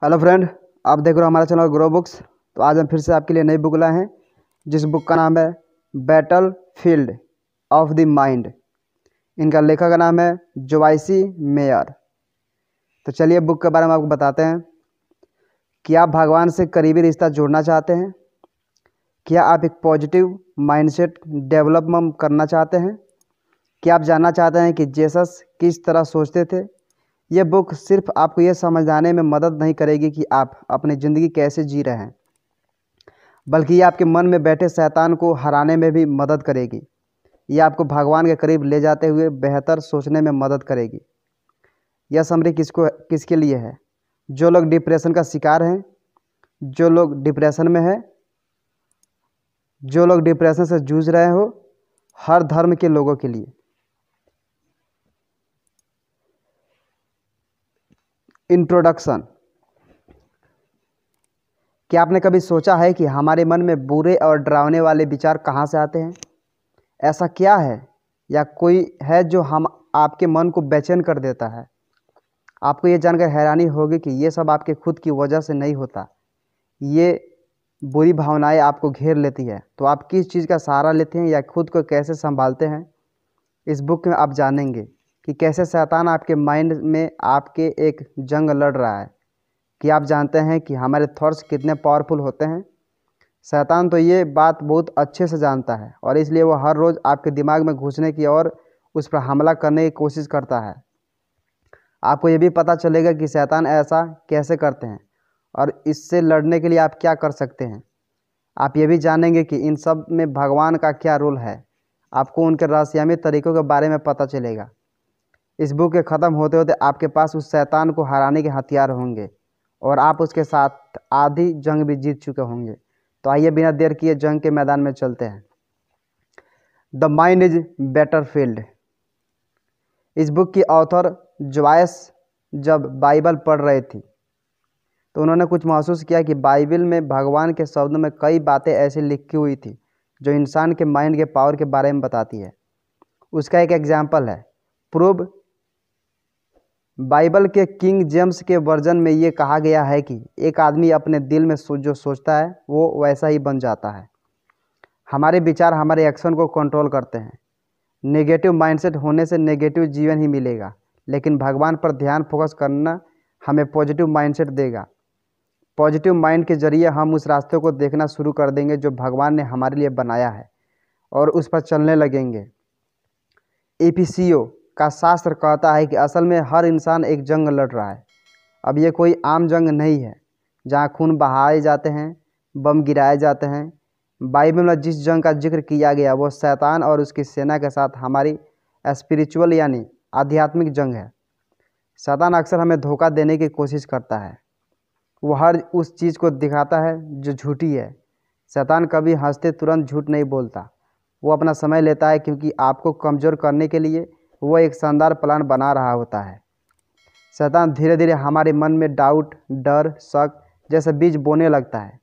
Hello friend, आप देख रहे हो हमारा चैनल ग्रो बुक्स। तो आज हम फिर से आपके लिए नई बुक लाए हैं, जिस बुक का नाम है battle field of the mind. इनका लेखक का नाम है जोवाइसी मेयर। तो चलिए बुक के बारे में आपको बताते हैं। क्या आप भगवान से करीबी रिश्ता जोड़ना चाहते हैं? क्या आप एक पॉजिटिव माइंडसेट डेवलपमेंट करना चाहते हैं? क्या आप जानना चाहते हैं कि जीसस किस तरह सोचते थे? ये बुक सिर्फ आपको ये समझाने में मदद नहीं करेगी कि आप अपनी ज़िंदगी कैसे जी रहे हैं, बल्कि ये आपके मन में बैठे शैतान को हराने में भी मदद करेगी। ये आपको भगवान के करीब ले जाते हुए बेहतर सोचने में मदद करेगी। यह समरी किसके लिए है? जो लोग डिप्रेशन का शिकार हैं, जो लोग डिप्रेशन में हैं, जो लोग डिप्रेशन से जूझ रहे हो, हर धर्म के लोगों के लिए। इंट्रोडक्शन। क्या आपने कभी सोचा है कि हमारे मन में बुरे और डरावने वाले विचार कहाँ से आते हैं? ऐसा क्या है या कोई है जो हम आपके मन को बेचैन कर देता है? आपको ये जानकर हैरानी होगी कि ये सब आपके खुद की वजह से नहीं होता। ये बुरी भावनाएं आपको घेर लेती है, तो आप किस चीज़ का सहारा लेते हैं या खुद को कैसे संभालते हैं? इस बुक में आप जानेंगे कि कैसे शैतान आपके माइंड में आपके एक जंग लड़ रहा है। कि आप जानते हैं कि हमारे थॉट्स कितने पावरफुल होते हैं? शैतान तो ये बात बहुत अच्छे से जानता है और इसलिए वो हर रोज़ आपके दिमाग में घुसने की और उस पर हमला करने की कोशिश करता है। आपको ये भी पता चलेगा कि शैतान ऐसा कैसे करते हैं और इससे लड़ने के लिए आप क्या कर सकते हैं। आप ये भी जानेंगे कि इन सब में भगवान का क्या रोल है। आपको उनके रहस्यमय तरीक़ों के बारे में पता चलेगा। इस बुक के ख़त्म होते होते आपके पास उस शैतान को हराने के हथियार होंगे और आप उसके साथ आधी जंग भी जीत चुके होंगे। तो आइए बिना देर किए जंग के मैदान में चलते हैं। The mind is battle field. इस बुक की ऑथर जोवाइस जब बाइबल पढ़ रही थी तो उन्होंने कुछ महसूस किया कि बाइबल में भगवान के शब्दों में कई बातें ऐसी लिखी हुई थी जो इंसान के माइंड के पावर के बारे में बताती है। उसका एक एग्जाम्पल है प्रूव। बाइबल के किंग जेम्स के वर्जन में ये कहा गया है कि एक आदमी अपने दिल में जो सोचता है वो वैसा ही बन जाता है। हमारे विचार हमारे एक्शन को कंट्रोल करते हैं। नेगेटिव माइंडसेट होने से नेगेटिव जीवन ही मिलेगा, लेकिन भगवान पर ध्यान फोकस करना हमें पॉजिटिव माइंडसेट देगा। पॉजिटिव माइंड के जरिए हम उस रास्ते को देखना शुरू कर देंगे जो भगवान ने हमारे लिए बनाया है और उस पर चलने लगेंगे। एफिसियो का शास्त्र कहता है कि असल में हर इंसान एक जंग लड़ रहा है। अब ये कोई आम जंग नहीं है जहाँ खून बहाए जाते हैं, बम गिराए जाते हैं। बाइबल में जिस जंग का जिक्र किया गया वो शैतान और उसकी सेना के साथ हमारी स्पिरिचुअल यानी आध्यात्मिक जंग है। शैतान अक्सर हमें धोखा देने की कोशिश करता है। वो हर उस चीज़ को दिखाता है जो झूठी है। शैतान कभी हंसते तुरंत झूठ नहीं बोलता। वो अपना समय लेता है क्योंकि आपको कमज़ोर करने के लिए वो एक शानदार प्लान बना रहा होता है। शैतान धीरे धीरे हमारे मन में डाउट, डर, शक जैसे बीज बोने लगता है।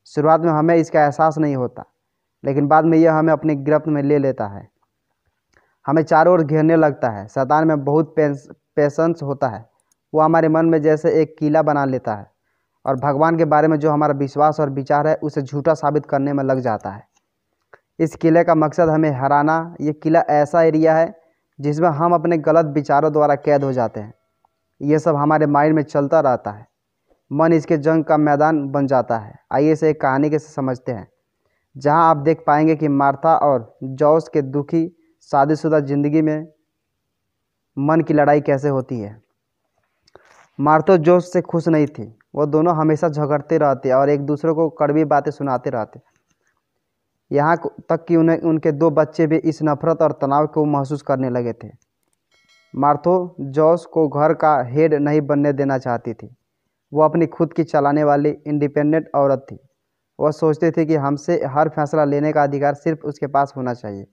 शुरुआत में हमें इसका एहसास नहीं होता, लेकिन बाद में यह हमें अपनी गिरफ्त में ले लेता है। हमें चारों ओर घेरने लगता है। शैतान में बहुत पेशेंस होता है। वो हमारे मन में जैसे एक किला बना लेता है और भगवान के बारे में जो हमारा विश्वास और विचार है उसे झूठा साबित करने में लग जाता है। इस किले का मकसद हमें हराना। ये किला ऐसा एरिया है जिसमें हम अपने गलत विचारों द्वारा कैद हो जाते हैं। ये सब हमारे माइंड में चलता रहता है। मन इसके जंग का मैदान बन जाता है। आइए इसे एक कहानी के से समझते हैं, जहां आप देख पाएंगे कि मार्था और जॉस के दुखी शादीशुदा ज़िंदगी में मन की लड़ाई कैसे होती है। मार्था जॉस से खुश नहीं थी। वो दोनों हमेशा झगड़ते रहते और एक दूसरे को कड़वी बातें सुनाते रहते, यहाँ तक कि उन्हें उनके 2 बच्चे भी इस नफरत और तनाव को महसूस करने लगे थे। मार्थो जॉस को घर का हेड नहीं बनने देना चाहती थी। वो अपनी खुद की चलाने वाली इंडिपेंडेंट औरत थी। वह सोचती थी कि हमसे हर फैसला लेने का अधिकार सिर्फ उसके पास होना चाहिए।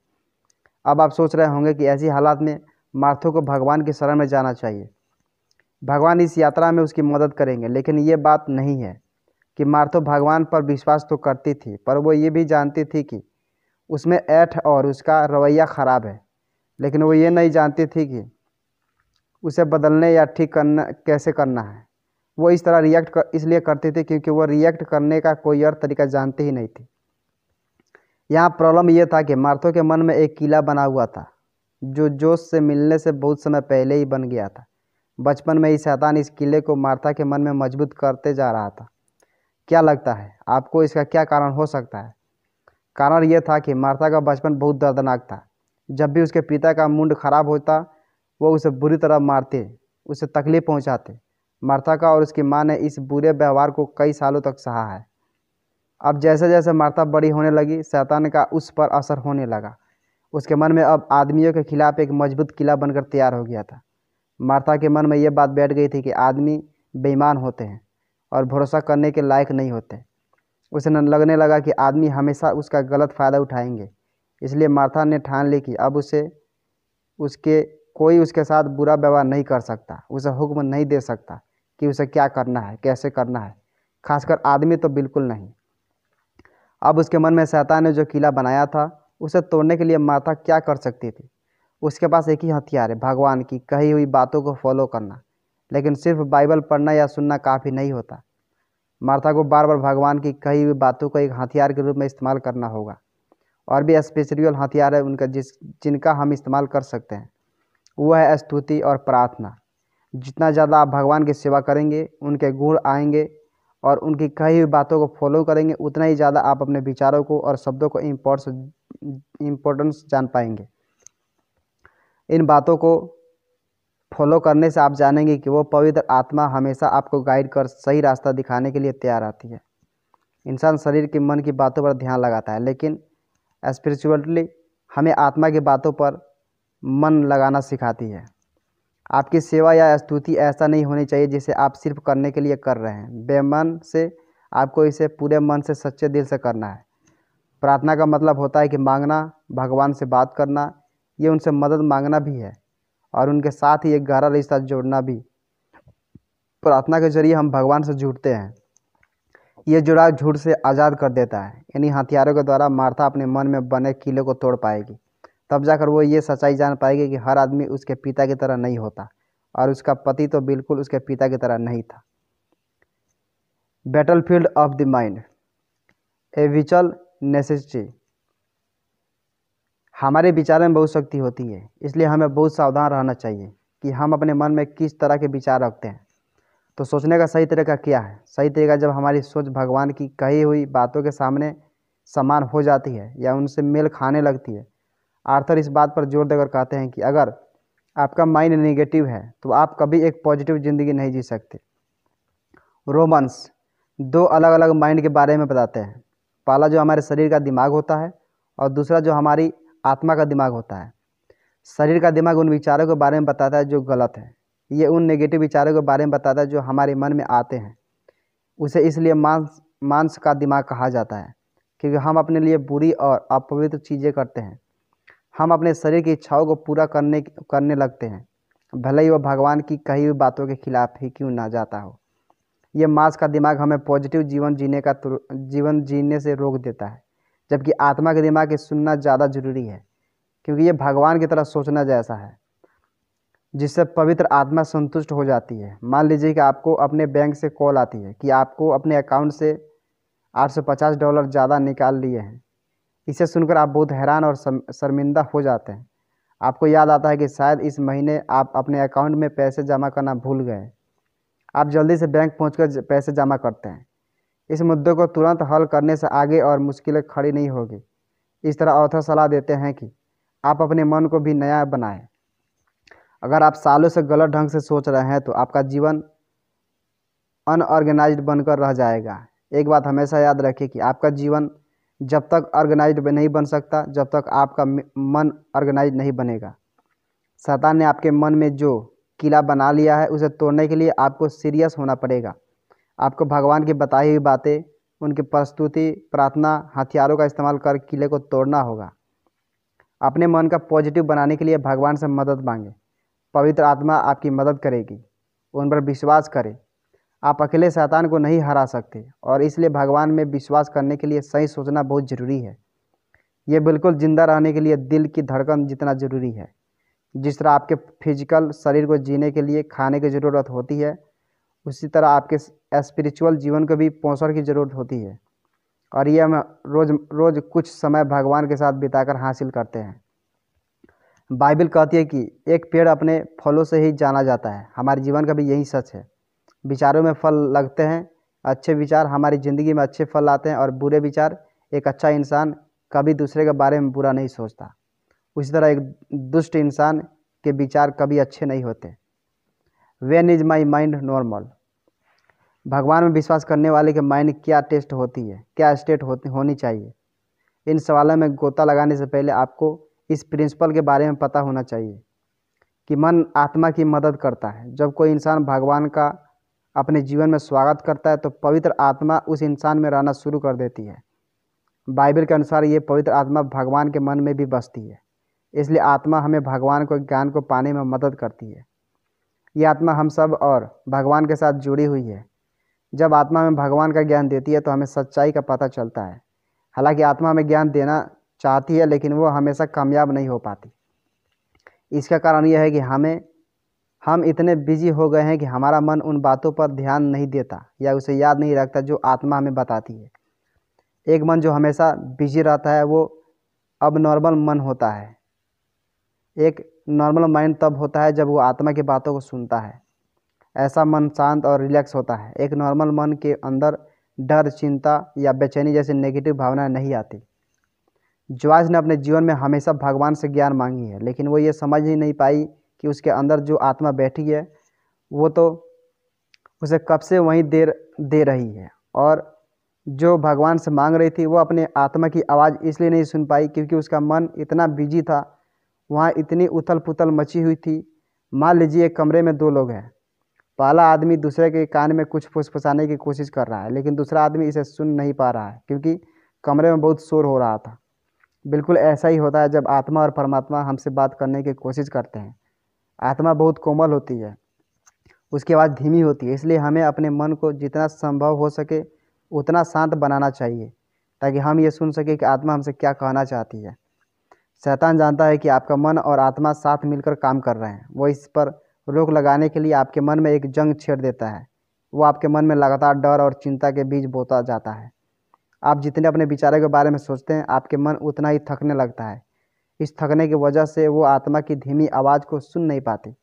अब आप सोच रहे होंगे कि ऐसी हालात में मार्थो को भगवान की शरण में जाना चाहिए। भगवान इस यात्रा में उसकी मदद करेंगे, लेकिन ये बात नहीं है कि मार्थो भगवान पर विश्वास तो करती थी, पर वो ये भी जानती थी कि उसमें ऐठ और उसका रवैया ख़राब है। लेकिन वो ये नहीं जानती थी कि उसे बदलने या ठीक करना कैसे करना है। वो इस तरह इसलिए करती थी क्योंकि वो रिएक्ट करने का कोई और तरीका जानती ही नहीं थी। यहाँ प्रॉब्लम ये था कि मार्थो के मन में एक किला बना हुआ था जो जोश से मिलने से बहुत समय पहले ही बन गया था। बचपन में ही शैतान इस किले को मार्था के मन में मजबूत करते जा रहा था। क्या लगता है आपको इसका क्या कारण हो सकता है? कारण यह था कि मार्था का बचपन बहुत दर्दनाक था। जब भी उसके पिता का मूड खराब होता वो उसे बुरी तरह मारते, उसे तकलीफ पहुंचाते। मार्था का और उसकी मां ने इस बुरे व्यवहार को कई सालों तक सहा है। अब जैसे जैसे मार्था बड़ी होने लगी शैतान का उस पर असर होने लगा। उसके मन में अब आदमियों के खिलाफ एक मजबूत किला बनकर तैयार हो गया था। मार्था के मन में यह बात बैठ गई थी कि आदमी बेईमान होते हैं और भरोसा करने के लायक नहीं होते। उसे लगने लगा कि आदमी हमेशा उसका गलत फ़ायदा उठाएंगे। इसलिए मार्था ने ठान ली कि अब कोई उसके साथ बुरा व्यवहार नहीं कर सकता, उसे हुक्म नहीं दे सकता कि उसे क्या करना है, कैसे करना है, खासकर आदमी तो बिल्कुल नहीं। अब उसके मन में शैतान ने जो किला बनाया था उसे तोड़ने के लिए मार्था क्या कर सकती थी? उसके पास एक ही हथियार है, भगवान की कही हुई बातों को फॉलो करना। लेकिन सिर्फ बाइबल पढ़ना या सुनना काफ़ी नहीं होता। मार्था को बार बार भगवान की कही हुई बातों को एक हथियार के रूप में इस्तेमाल करना होगा। और भी स्पिरिचुअल हथियार है उनका जिनका हम इस्तेमाल कर सकते हैं। वो है स्तुति और प्रार्थना। जितना ज़्यादा आप भगवान की सेवा करेंगे, उनके गुण आएंगे और उनकी कही हुई बातों को फॉलो करेंगे, उतना ही ज़्यादा आप अपने विचारों को और शब्दों को इम्पोर्टेंस जान पाएंगे। इन बातों को फॉलो करने से आप जानेंगे कि वो पवित्र आत्मा हमेशा आपको गाइड कर सही रास्ता दिखाने के लिए तैयार आती है। इंसान शरीर के मन की बातों पर ध्यान लगाता है, लेकिन स्पिरिचुअली हमें आत्मा की बातों पर मन लगाना सिखाती है। आपकी सेवा या स्तुति ऐसा नहीं होनी चाहिए जिसे आप सिर्फ करने के लिए कर रहे हैं। बेमन से आपको इसे पूरे मन से सच्चे दिल से करना है। प्रार्थना का मतलब होता है कि मांगना, भगवान से बात करना, ये उनसे मदद मांगना भी है और उनके साथ ही एक गहरा रिश्ता जोड़ना भी। प्रार्थना के जरिए हम भगवान से जुड़ते हैं। ये जुड़ाव झूठ से आज़ाद कर देता है। इन्हीं हथियारों के द्वारा मार्था अपने मन में बने किले को तोड़ पाएगी। तब जाकर वो ये सच्चाई जान पाएगी कि हर आदमी उसके पिता की तरह नहीं होता और उसका पति तो बिल्कुल उसके पिता की तरह नहीं था। Battlefield of the mind, A विचल necessity. हमारे विचार में बहुत शक्ति होती है, इसलिए हमें बहुत सावधान रहना चाहिए कि हम अपने मन में किस तरह के विचार रखते हैं। तो सोचने का सही तरीका क्या है? सही तरीका जब हमारी सोच भगवान की कही हुई बातों के सामने समान हो जाती है या उनसे मेल खाने लगती है। आर्थर इस बात पर जोर देकर कहते हैं कि अगर आपका माइंड नेगेटिव है तो आप कभी एक पॉजिटिव ज़िंदगी नहीं जी सकते। रोमन्स 2 अलग अलग माइंड के बारे में बताते हैं। पहला जो हमारे शरीर का दिमाग होता है और दूसरा जो हमारी आत्मा का दिमाग होता है। शरीर का दिमाग उन विचारों के बारे में बताता है जो गलत है। ये उन नेगेटिव विचारों के बारे में बताता है जो हमारे मन में आते हैं। उसे इसलिए मांस का दिमाग कहा जाता है क्योंकि हम अपने लिए बुरी और अपवित्र चीज़ें करते हैं। हम अपने शरीर की इच्छाओं को पूरा करने लगते हैं, भले ही वह भगवान की कही हुई बातों के खिलाफ ही क्यों ना जाता हो। ये मांस का दिमाग हमें पॉजिटिव जीवन जीने से रोक देता है, जबकि आत्मा के दिमाग की सुनना ज़्यादा ज़रूरी है क्योंकि ये भगवान की तरह सोचना जैसा है, जिससे पवित्र आत्मा संतुष्ट हो जाती है। मान लीजिए कि आपको अपने बैंक से कॉल आती है कि आपको अपने अकाउंट से $850 ज़्यादा निकाल लिए हैं। इसे सुनकर आप बहुत हैरान और शर्मिंदा हो जाते हैं। आपको याद आता है कि शायद इस महीने आप अपने अकाउंट में पैसे जमा करना भूल गए। आप जल्दी से बैंक पहुंचकर पैसे जमा करते हैं। इस मुद्दे को तुरंत हल करने से आगे और मुश्किलें खड़ी नहीं होगी। इस तरह ऑथर सलाह देते हैं कि आप अपने मन को भी नया बनाएं। अगर आप सालों से गलत ढंग से सोच रहे हैं तो आपका जीवन अनऑर्गेनाइज्ड बनकर रह जाएगा। एक बात हमेशा याद रखिए कि आपका जीवन जब तक ऑर्गेनाइज्ड नहीं बन सकता जब तक आपका मन ऑर्गेनाइज्ड नहीं बनेगा। शैतान ने आपके मन में जो किला बना लिया है उसे तोड़ने के लिए आपको सीरियस होना पड़ेगा। आपको भगवान की बताई हुई बातें, उनकी प्रस्तुति, प्रार्थना, हथियारों का इस्तेमाल कर किले को तोड़ना होगा। अपने मन का पॉजिटिव बनाने के लिए भगवान से मदद मांगे। पवित्र आत्मा आपकी मदद करेगी। उन पर विश्वास करें। आप अकेले शैतान को नहीं हरा सकते और इसलिए भगवान में विश्वास करने के लिए सही सोचना बहुत ज़रूरी है। ये बिल्कुल ज़िंदा रहने के लिए दिल की धड़कन जितना ज़रूरी है। जिस तरह आपके फिजिकल शरीर को जीने के लिए खाने की ज़रूरत होती है, उसी तरह आपके स्पिरिचुअल जीवन को भी पोषण की ज़रूरत होती है, और ये हम रोज़ रोज़ कुछ समय भगवान के साथ बिताकर हासिल करते हैं। बाइबल कहती है कि एक पेड़ अपने फलों से ही जाना जाता है। हमारे जीवन का भी यही सच है। विचारों में फल लगते हैं। अच्छे विचार हमारी ज़िंदगी में अच्छे फल लाते हैं, और बुरे विचार, एक अच्छा इंसान कभी दूसरे के बारे में बुरा नहीं सोचता। उसी तरह एक दुष्ट इंसान के विचार कभी अच्छे नहीं होते। When is my mind normal? भगवान में विश्वास करने वाले के माइंड क्या टेस्ट होती है, क्या स्टेट होनी चाहिए? इन सवालों में गोता लगाने से पहले आपको इस प्रिंसिपल के बारे में पता होना चाहिए कि मन आत्मा की मदद करता है। जब कोई इंसान भगवान का अपने जीवन में स्वागत करता है तो पवित्र आत्मा उस इंसान में रहना शुरू कर देती है। बाइबल के अनुसार ये पवित्र आत्मा भगवान के मन में भी बसती है, इसलिए आत्मा हमें भगवान को ज्ञान को पाने में मदद करती है। ये आत्मा हम सब और भगवान के साथ जुड़ी हुई है। जब आत्मा हमें भगवान का ज्ञान देती है तो हमें सच्चाई का पता चलता है। हालांकि आत्मा हमें ज्ञान देना चाहती है, लेकिन वो हमेशा कामयाब नहीं हो पाती। इसका कारण यह है कि हम इतने बिजी हो गए हैं कि हमारा मन उन बातों पर ध्यान नहीं देता या उसे याद नहीं रखता जो आत्मा हमें बताती है। एक मन जो हमेशा बिजी रहता है वो अब नॉर्मल मन होता है। एक नॉर्मल माइंड तब होता है जब वो आत्मा की बातों को सुनता है। ऐसा मन शांत और रिलैक्स होता है। एक नॉर्मल मन के अंदर डर, चिंता या बेचैनी जैसी नेगेटिव भावनाएं नहीं आती। जॉयस ने अपने जीवन में हमेशा भगवान से ज्ञान मांगी है, लेकिन वो ये समझ ही नहीं पाई कि उसके अंदर जो आत्मा बैठी है वो तो उसे कब से वहीं दे रही है। और जो भगवान से मांग रही थी वो अपने आत्मा की आवाज़ इसलिए नहीं सुन पाई क्योंकि उसका मन इतना बिजी था, वहाँ इतनी उथल पुथल मची हुई थी। मान लीजिए एक कमरे में दो लोग हैं। पहला आदमी दूसरे के कान में कुछ फुसफुसाने की कोशिश कर रहा है, लेकिन दूसरा आदमी इसे सुन नहीं पा रहा है क्योंकि कमरे में बहुत शोर हो रहा था। बिल्कुल ऐसा ही होता है जब आत्मा और परमात्मा हमसे बात करने की कोशिश करते हैं। आत्मा बहुत कोमल होती है, उसकी आवाज़ धीमी होती है, इसलिए हमें अपने मन को जितना संभव हो सके उतना शांत बनाना चाहिए ताकि हम ये सुन सके कि आत्मा हमसे क्या कहना चाहती है। शैतान जानता है कि आपका मन और आत्मा साथ मिलकर काम कर रहे हैं। वो इस पर रोक लगाने के लिए आपके मन में एक जंग छेड़ देता है। वो आपके मन में लगातार डर और चिंता के बीज बोता जाता है। आप जितने अपने विचारों के बारे में सोचते हैं आपके मन उतना ही थकने लगता है। इस थकने की वजह से वो आत्मा की धीमी आवाज़ को सुन नहीं पाती।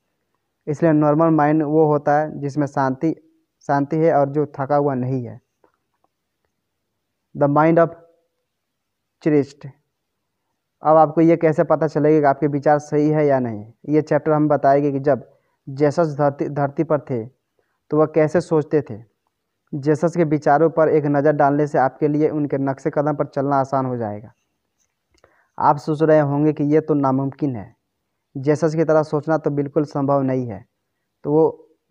इसलिए नॉर्मल माइंड वो होता है जिसमें शांति है और जो थका हुआ नहीं है। The mind of Christ. अब आपको ये कैसे पता चलेगा कि आपके विचार सही है या नहीं? ये चैप्टर हम बताएंगे कि जब जेसस धरती पर थे तो वह कैसे सोचते थे। जेसस के विचारों पर एक नज़र डालने से आपके लिए उनके नक्शे कदम पर चलना आसान हो जाएगा। आप सोच रहे होंगे कि ये तो नामुमकिन है, जेसस की तरह सोचना तो बिल्कुल संभव नहीं है। तो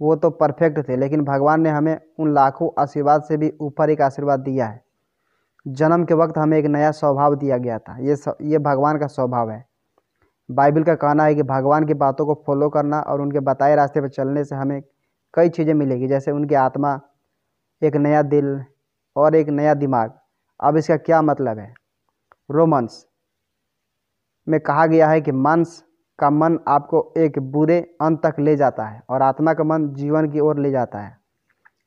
वो तो परफेक्ट थे, लेकिन भगवान ने हमें उन लाखों आशीर्वाद से भी ऊपर एक आशीर्वाद दिया है। जन्म के वक्त हमें एक नया स्वभाव दिया गया था। ये भगवान का स्वभाव है। बाइबल का कहना है कि भगवान की बातों को फॉलो करना और उनके बताए रास्ते पर चलने से हमें कई चीज़ें मिलेगी, जैसे उनकी आत्मा, एक नया दिल और एक नया दिमाग। अब इसका क्या मतलब है? रोमन्स में कहा गया है कि मांस का मन आपको एक बुरे अंत तक ले जाता है और आत्मा का मन जीवन की ओर ले जाता है।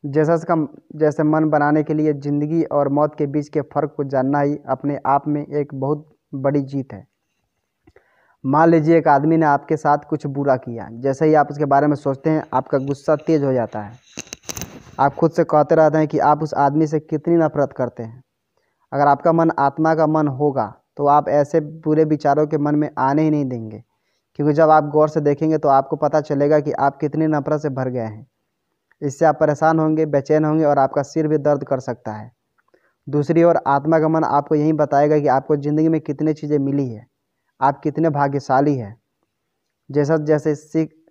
जैसे मन बनाने के लिए ज़िंदगी और मौत के बीच के फ़र्क को जानना ही अपने आप में एक बहुत बड़ी जीत है। मान लीजिए एक आदमी ने आपके साथ कुछ बुरा किया। जैसे ही आप उसके बारे में सोचते हैं आपका गुस्सा तेज़ हो जाता है। आप खुद से कहते रहते हैं कि आप उस आदमी से कितनी नफरत करते हैं। अगर आपका मन आत्मा का मन होगा तो आप ऐसे बुरे विचारों के मन में आने ही नहीं देंगे, क्योंकि जब आप गौर से देखेंगे तो आपको पता चलेगा कि आप कितनी नफरत से भर गए हैं। इससे आप परेशान होंगे, बेचैन होंगे और आपका सिर भी दर्द कर सकता है। दूसरी ओर आत्मा का मन आपको यही बताएगा कि आपको ज़िंदगी में कितनी चीज़ें मिली है, आप कितने भाग्यशाली हैं।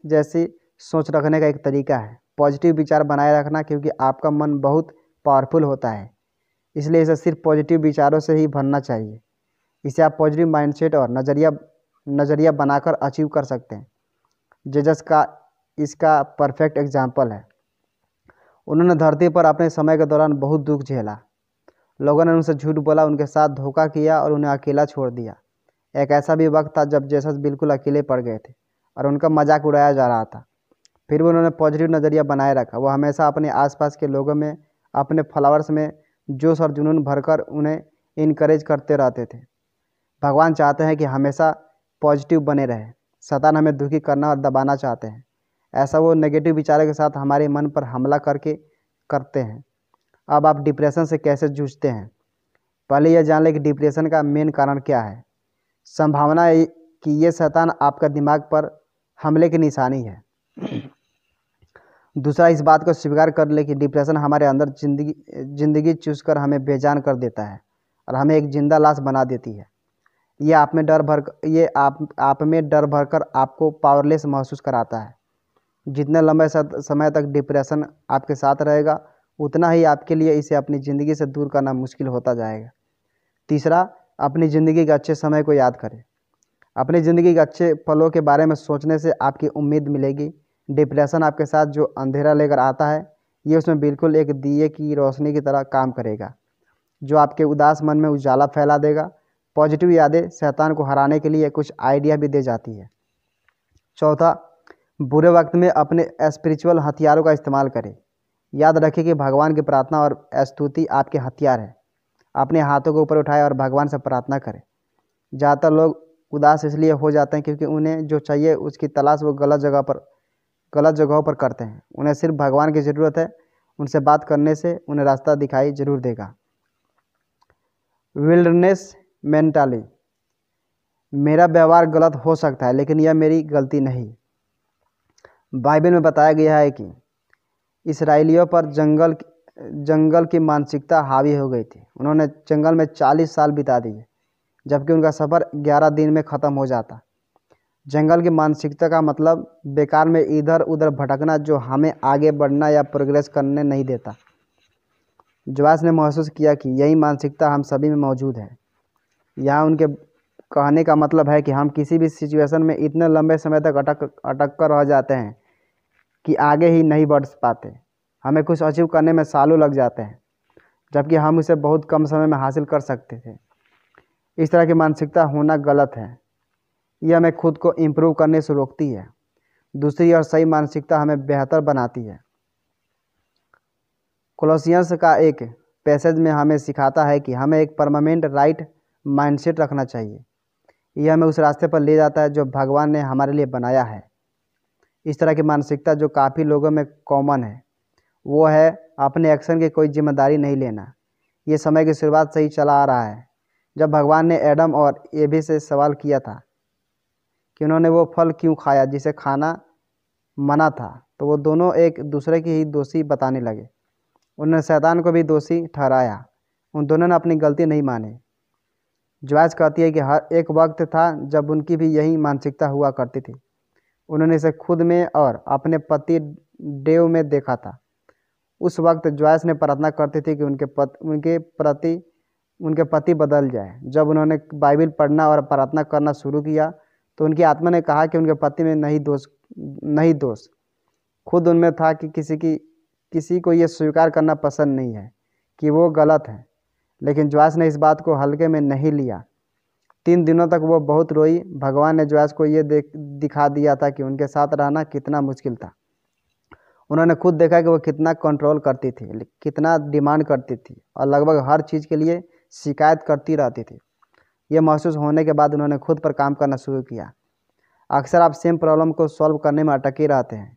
जैसी सोच रखने का एक तरीका है पॉजिटिव विचार बनाए रखना, क्योंकि आपका मन बहुत पावरफुल होता है, इसलिए इसे सिर्फ पॉजिटिव विचारों से ही भरना चाहिए। इसे आप पॉजिटिव माइंडसेट और नज़रिया बनाकर अचीव कर सकते हैं। जेसस का इसका परफेक्ट एग्जाम्पल है। उन्होंने धरती पर अपने समय के दौरान बहुत दुख झेला। लोगों ने उनसे झूठ बोला, उनके साथ धोखा किया और उन्हें अकेला छोड़ दिया। एक ऐसा भी वक्त था जब जेसस बिल्कुल अकेले पड़ गए थे और उनका मजाक उड़ाया जा रहा था। फिर भी उन्होंने पॉजिटिव नज़रिया बनाए रखा। वो हमेशा अपने आसपास के लोगों में, अपने फॉलोअर्स में जोश और जुनून भरकर उन्हें इनकरेज करते रहते थे। भगवान चाहते हैं कि हमेशा पॉजिटिव बने रहे। शैतान हमें दुखी करना और दबाना चाहते हैं। ऐसा वो नेगेटिव विचारों के साथ हमारे मन पर हमला करते हैं। अब आप डिप्रेशन से कैसे जूझते हैं? पहले यह जान लें कि डिप्रेशन का मेन कारण क्या है। संभावना है कि ये शैतान आपका दिमाग पर हमले की निशानी है। दूसरा, इस बात को स्वीकार कर ले कि डिप्रेशन हमारे अंदर जिंदगी चूसकर हमें बेजान कर देता है और हमें एक जिंदा लाश बना देती है। ये आप में डर भरकर आपको पावरलेस महसूस कराता है। जितने लंबे समय तक डिप्रेशन आपके साथ रहेगा, उतना ही आपके लिए इसे अपनी ज़िंदगी से दूर करना मुश्किल होता जाएगा। तीसरा, अपनी ज़िंदगी के अच्छे समय को याद करें। अपनी ज़िंदगी के अच्छे पलों के बारे में सोचने से आपकी उम्मीद मिलेगी। डिप्रेशन आपके साथ जो अंधेरा लेकर आता है, ये उसमें बिल्कुल एक दिए की रोशनी की तरह काम करेगा, जो आपके उदास मन में उजाला फैला देगा। पॉजिटिव यादें शैतान को हराने के लिए कुछ आइडिया भी दे जाती है। चौथा, बुरे वक्त में अपने स्पिरिचुअल हथियारों का इस्तेमाल करें। याद रखें कि भगवान की प्रार्थना और स्तुति आपके हथियार है। अपने हाथों को ऊपर उठाएं और भगवान से प्रार्थना करें। ज़्यादातर लोग उदास इसलिए हो जाते हैं क्योंकि उन्हें जो चाहिए उसकी तलाश वो गलत जगहों पर करते हैं। उन्हें सिर्फ भगवान की ज़रूरत है। उनसे बात करने से उन्हें रास्ता दिखाई जरूर देगा। विल्डरनेस मेंटाली, मेरा व्यवहार गलत हो सकता है लेकिन यह मेरी गलती नहीं। बाइबल में बताया गया है कि इसराइलियों पर जंगल की मानसिकता हावी हो गई थी। उन्होंने जंगल में 40 साल बिता दिए, जबकि उनका सफ़र 11 दिन में ख़त्म हो जाता। जंगल की मानसिकता का मतलब बेकार में इधर उधर भटकना, जो हमें आगे बढ़ना या प्रोग्रेस करने नहीं देता। जोआस ने महसूस किया कि यही मानसिकता हम सभी में मौजूद है। यहाँ उनके कहने का मतलब है कि हम किसी भी सिचुएशन में इतने लंबे समय तक अटक कर रह जाते हैं कि आगे ही नहीं बढ़ पाते। हमें कुछ अचीव करने में सालों लग जाते हैं, जबकि हम उसे बहुत कम समय में हासिल कर सकते थे। इस तरह की मानसिकता होना गलत है। यह हमें खुद को इम्प्रूव करने से रोकती है। दूसरी और सही मानसिकता हमें बेहतर बनाती है। कोलोसियंस का एक पैसेज में हमें सिखाता है कि हमें एक परमानेंट राइट माइंडसेट रखना चाहिए। यह हमें उस रास्ते पर ले जाता है जो भगवान ने हमारे लिए बनाया है। इस तरह की मानसिकता जो काफ़ी लोगों में कॉमन है, वो है अपने एक्शन की कोई जिम्मेदारी नहीं लेना। ये समय की शुरुआत से ही चला आ रहा है। जब भगवान ने एडम और एवी से सवाल किया था कि उन्होंने वो फल क्यों खाया जिसे खाना मना था, तो वो दोनों एक दूसरे की ही दोषी बताने लगे। उन्होंने शैतान को भी दोषी ठहराया। उन दोनों ने अपनी गलती नहीं मानी। जॉयस कहती है कि हर एक वक्त था जब उनकी भी यही मानसिकता हुआ करती थी। उन्होंने इसे खुद में और अपने पति डेव में देखा था। उस वक्त जॉयस ने प्रार्थना करती थी कि उनके पति बदल जाए। जब उन्होंने बाइबल पढ़ना और प्रार्थना करना शुरू किया तो उनकी आत्मा ने कहा कि उनके पति में नहीं दोष खुद उनमें था कि किसी को ये स्वीकार करना पसंद नहीं है कि वो गलत है। लेकिन जॉयस ने इस बात को हल्के में नहीं लिया। 3 दिनों तक वो बहुत रोई। भगवान ने जॉयस को ये दिखा दिया था कि उनके साथ रहना कितना मुश्किल था। उन्होंने खुद देखा कि वो कितना कंट्रोल करती थी, कितना डिमांड करती थी और लगभग हर चीज़ के लिए शिकायत करती रहती थी। ये महसूस होने के बाद उन्होंने खुद पर काम करना शुरू किया। अक्सर आप सेम प्रॉब्लम को सॉल्व करने में अटके रहते हैं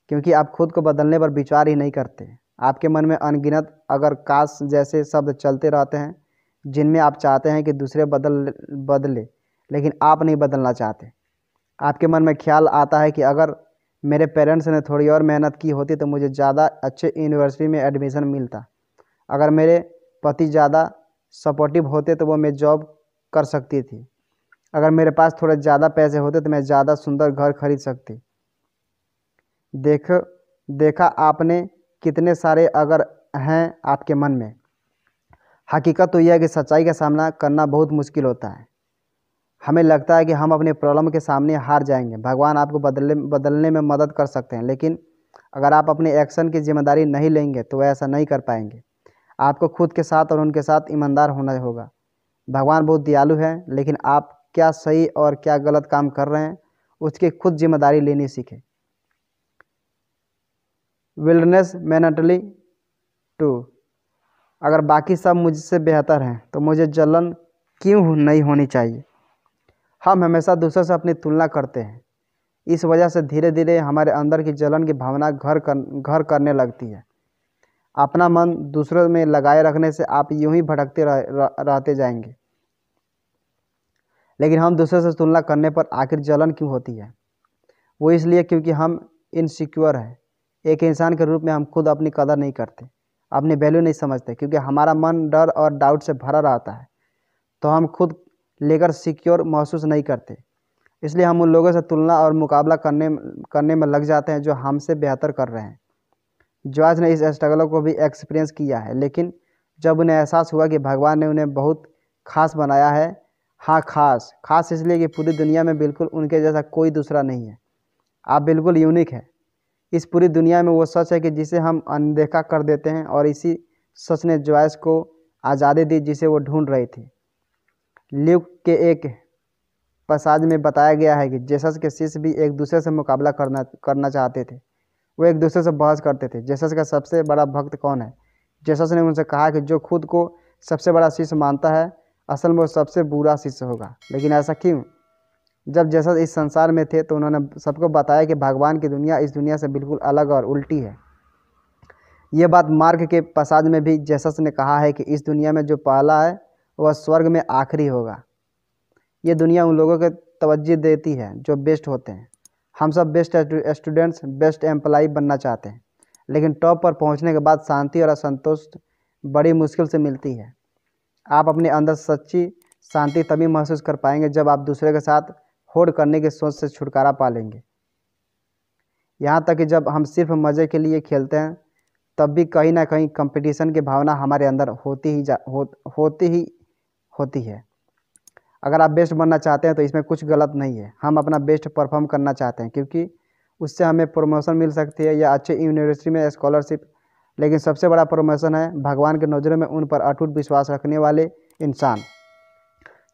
क्योंकि आप खुद को बदलने पर विचार ही नहीं करते। आपके मन में अनगिनत अगर काश जैसे शब्द चलते रहते हैं जिनमें आप चाहते हैं कि दूसरे बदले, लेकिन आप नहीं बदलना चाहते। आपके मन में ख्याल आता है कि अगर मेरे पेरेंट्स ने थोड़ी और मेहनत की होती तो मुझे ज़्यादा अच्छे यूनिवर्सिटी में एडमिशन मिलता। अगर मेरे पति ज़्यादा सपोर्टिव होते तो वो मैं जॉब कर सकती थी। अगर मेरे पास थोड़े ज़्यादा पैसे होते तो मैं ज़्यादा सुंदर घर खरीद सकती। देखा आपने कितने सारे अगर हैं आपके मन में। हकीकत तो यह है कि सच्चाई का सामना करना बहुत मुश्किल होता है। हमें लगता है कि हम अपने प्रॉब्लम के सामने हार जाएंगे। भगवान आपको बदलने में मदद कर सकते हैं, लेकिन अगर आप अपने एक्शन की जिम्मेदारी नहीं लेंगे तो वह ऐसा नहीं कर पाएंगे। आपको खुद के साथ और उनके साथ ईमानदार होना होगा। भगवान बहुत दयालु है, लेकिन आप क्या सही और क्या गलत काम कर रहे हैं उसकी खुद जिम्मेदारी लेनी सीखें। Wildness mentally too. अगर बाकी सब मुझसे बेहतर हैं तो मुझे जलन क्यों नहीं होनी चाहिए। हम हमेशा दूसरों से अपनी तुलना करते हैं, इस वजह से धीरे धीरे हमारे अंदर की जलन की भावना घर करने लगती है। अपना मन दूसरों में लगाए रखने से आप यूं ही भटकते रहते जाएंगे। लेकिन हम दूसरों से तुलना करने पर आखिर जलन क्यों होती है? वो इसलिए क्योंकि हम इनसिक्योर हैं। एक इंसान के रूप में हम खुद अपनी कदर नहीं करते, अपनी वैल्यू नहीं समझते, क्योंकि हमारा मन डर और डाउट से भरा रहता है। तो हम खुद लेकर सिक्योर महसूस नहीं करते, इसलिए हम उन लोगों से तुलना और मुकाबला करने में लग जाते हैं जो हमसे बेहतर कर रहे हैं। जॉर्ज ने इस स्ट्रगल को भी एक्सपीरियंस किया है, लेकिन जब उन्हें एहसास हुआ कि भगवान ने उन्हें बहुत खास बनाया है, हाँ खास इसलिए कि पूरी दुनिया में बिल्कुल उनके जैसा कोई दूसरा नहीं है। आप बिल्कुल यूनिक है। इस पूरी दुनिया में वो सच है कि जिसे हम अनदेखा कर देते हैं, और इसी सच ने जॉयस को आज़ादी दी जिसे वो ढूंढ रही थी। ल्यूक के एक पैसेज में बताया गया है कि जेसस के शिष्य भी एक दूसरे से मुकाबला करना चाहते थे। वो एक दूसरे से बहस करते थे, जेसस का सबसे बड़ा भक्त कौन है। जेसस ने उनसे कहा कि जो खुद को सबसे बड़ा शिष्य मानता है असल में वो सबसे बुरा शिष्य होगा। लेकिन ऐसा क्यों? जब जेसस इस संसार में थे तो उन्होंने सबको बताया कि भगवान की दुनिया इस दुनिया से बिल्कुल अलग और उल्टी है। ये बात मार्क के पैसेज में भी जेसस ने कहा है कि इस दुनिया में जो पहला है वह स्वर्ग में आखिरी होगा। ये दुनिया उन लोगों को तवज्जो देती है जो बेस्ट होते हैं। हम सब बेस्ट स्टूडेंट्स, बेस्ट एम्प्लॉय बनना चाहते हैं, लेकिन टॉप पर पहुंचने के बाद शांति और संतोष बड़ी मुश्किल से मिलती है। आप अपने अंदर सच्ची शांति तभी महसूस कर पाएंगे जब आप दूसरे के साथ होड़ करने की सोच से छुटकारा पा लेंगे। यहाँ तक कि जब हम सिर्फ मज़े के लिए खेलते हैं तब भी कहीं ना कहीं कंपटीशन की भावना हमारे अंदर होती है। अगर आप बेस्ट बनना चाहते हैं तो इसमें कुछ गलत नहीं है। हम अपना बेस्ट परफॉर्म करना चाहते हैं क्योंकि उससे हमें प्रमोशन मिल सकती है या अच्छे यूनिवर्सिटी में स्कॉलरशिप। लेकिन सबसे बड़ा प्रमोशन है भगवान के नज़रों में उन पर अटूट विश्वास रखने वाले इंसान।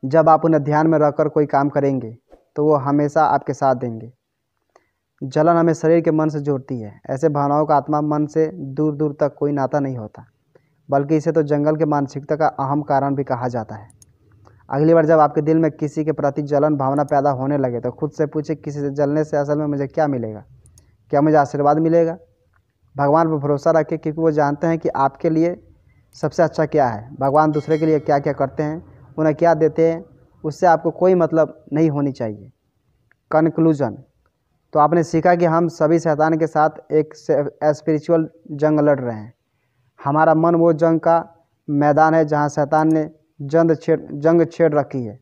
जब आप उन्हें ध्यान में रखकर कोई काम करेंगे तो वो हमेशा आपके साथ देंगे। जलन हमें शरीर के मन से जोड़ती है। ऐसे भावनाओं का आत्मा मन से दूर दूर तक कोई नाता नहीं होता, बल्कि इसे तो जंगल के मानसिकता का अहम कारण भी कहा जाता है। अगली बार जब आपके दिल में किसी के प्रति जलन भावना पैदा होने लगे तो खुद से पूछे, किसी से जलने से असल में मुझे क्या मिलेगा? क्या मुझे आशीर्वाद मिलेगा? भगवान पर भरोसा रखें, क्योंकि वो जानते हैं कि आपके लिए सबसे अच्छा क्या है। भगवान दूसरे के लिए क्या क्या करते हैं, उन्हें क्या देते हैं, उससे आपको कोई मतलब नहीं होनी चाहिए। कंक्लूजन। तो आपने सीखा कि हम सभी शैतान के साथ एक स्पिरिचुअल जंग लड़ रहे हैं। हमारा मन वो जंग का मैदान है जहाँ शैतान ने जंग छेड़ रखी है।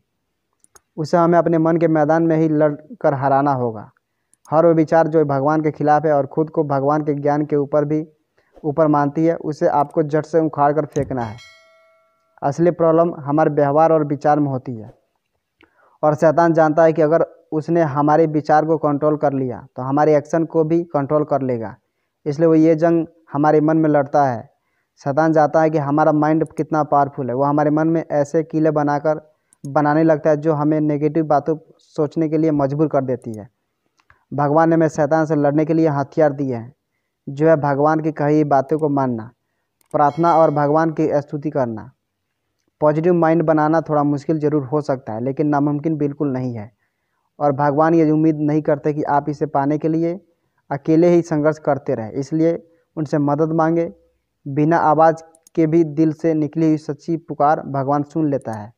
उसे हमें अपने मन के मैदान में ही लड़ कर हराना होगा। हर वो विचार जो भगवान के खिलाफ है और खुद को भगवान के ज्ञान के ऊपर मानती है, उसे आपको जड़ से उखाड़ कर फेंकना है। असली प्रॉब्लम हमारे व्यवहार और विचार में होती है, और शैतान जानता है कि अगर उसने हमारे विचार को कंट्रोल कर लिया तो हमारे एक्शन को भी कंट्रोल कर लेगा। इसलिए वो ये जंग हमारे मन में लड़ता है। शैतान जानता है कि हमारा माइंड कितना पावरफुल है। वो हमारे मन में ऐसे किले बनाने लगता है जो हमें नेगेटिव बातों सोचने के लिए मजबूर कर देती है। भगवान ने हमें शैतान से लड़ने के लिए हथियार दिए हैं, जो है भगवान की कही बातों को मानना, प्रार्थना और भगवान की स्तुति करना। पॉजिटिव माइंड बनाना थोड़ा मुश्किल ज़रूर हो सकता है, लेकिन नामुमकिन बिल्कुल नहीं है। और भगवान ये उम्मीद नहीं करते कि आप इसे पाने के लिए अकेले ही संघर्ष करते रहें। इसलिए उनसे मदद मांगे। बिना आवाज़ के भी दिल से निकली हुई सच्ची पुकार भगवान सुन लेता है।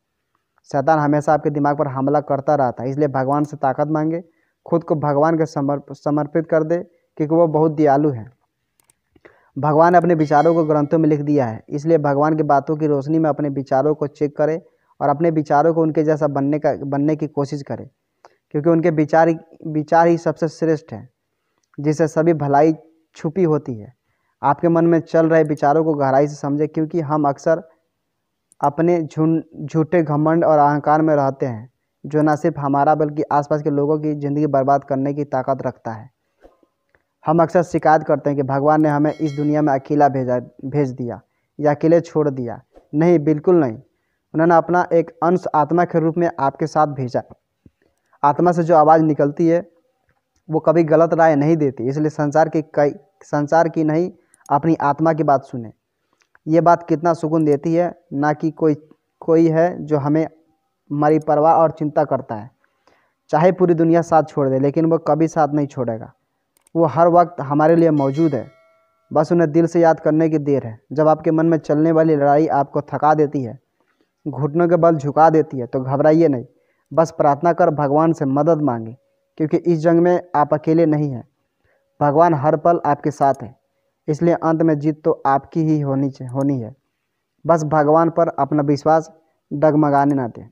शैतान हमेशा आपके दिमाग पर हमला करता रहता है, इसलिए भगवान से ताकत मांगे। खुद को भगवान के समर्पित कर दे, क्योंकि वो बहुत दयालु है। भगवान ने अपने विचारों को ग्रंथों में लिख दिया है, इसलिए भगवान की बातों की रोशनी में अपने विचारों को चेक करें और अपने विचारों को उनके जैसा बनने की कोशिश करें, क्योंकि उनके विचार ही सबसे श्रेष्ठ है, जिससे सभी भलाई छुपी होती है। आपके मन में चल रहे विचारों को गहराई से समझें, क्योंकि हम अक्सर अपने झूठे घमंड और अहंकार में रहते हैं, जो न सिर्फ हमारा बल्कि आसपास के लोगों की ज़िंदगी बर्बाद करने की ताकत रखता है। हम अक्सर शिकायत करते हैं कि भगवान ने हमें इस दुनिया में अकेला भेज दिया या अकेले छोड़ दिया। नहीं, बिल्कुल नहीं। उन्होंने अपना एक अंश आत्मा के रूप में आपके साथ भेजा। आत्मा से जो आवाज़ निकलती है वो कभी गलत राय नहीं देती, इसलिए संसार की संसार की नहीं, अपनी आत्मा की बात सुने। ये बात कितना सुकून देती है, ना कि कोई है जो हमें हमारी परवाह और चिंता करता है। चाहे पूरी दुनिया साथ छोड़ दे, लेकिन वो कभी साथ नहीं छोड़ेगा। वो हर वक्त हमारे लिए मौजूद है, बस उन्हें दिल से याद करने की देर है। जब आपके मन में चलने वाली लड़ाई आपको थका देती है, घुटनों के बल झुका देती है, तो घबराइए नहीं, बस प्रार्थना कर भगवान से मदद मांगे, क्योंकि इस जंग में आप अकेले नहीं हैं। भगवान हर पल आपके साथ है, इसलिए अंत में जीत तो आपकी ही होनी है। बस भगवान पर अपना विश्वास डगमगाने ना दें।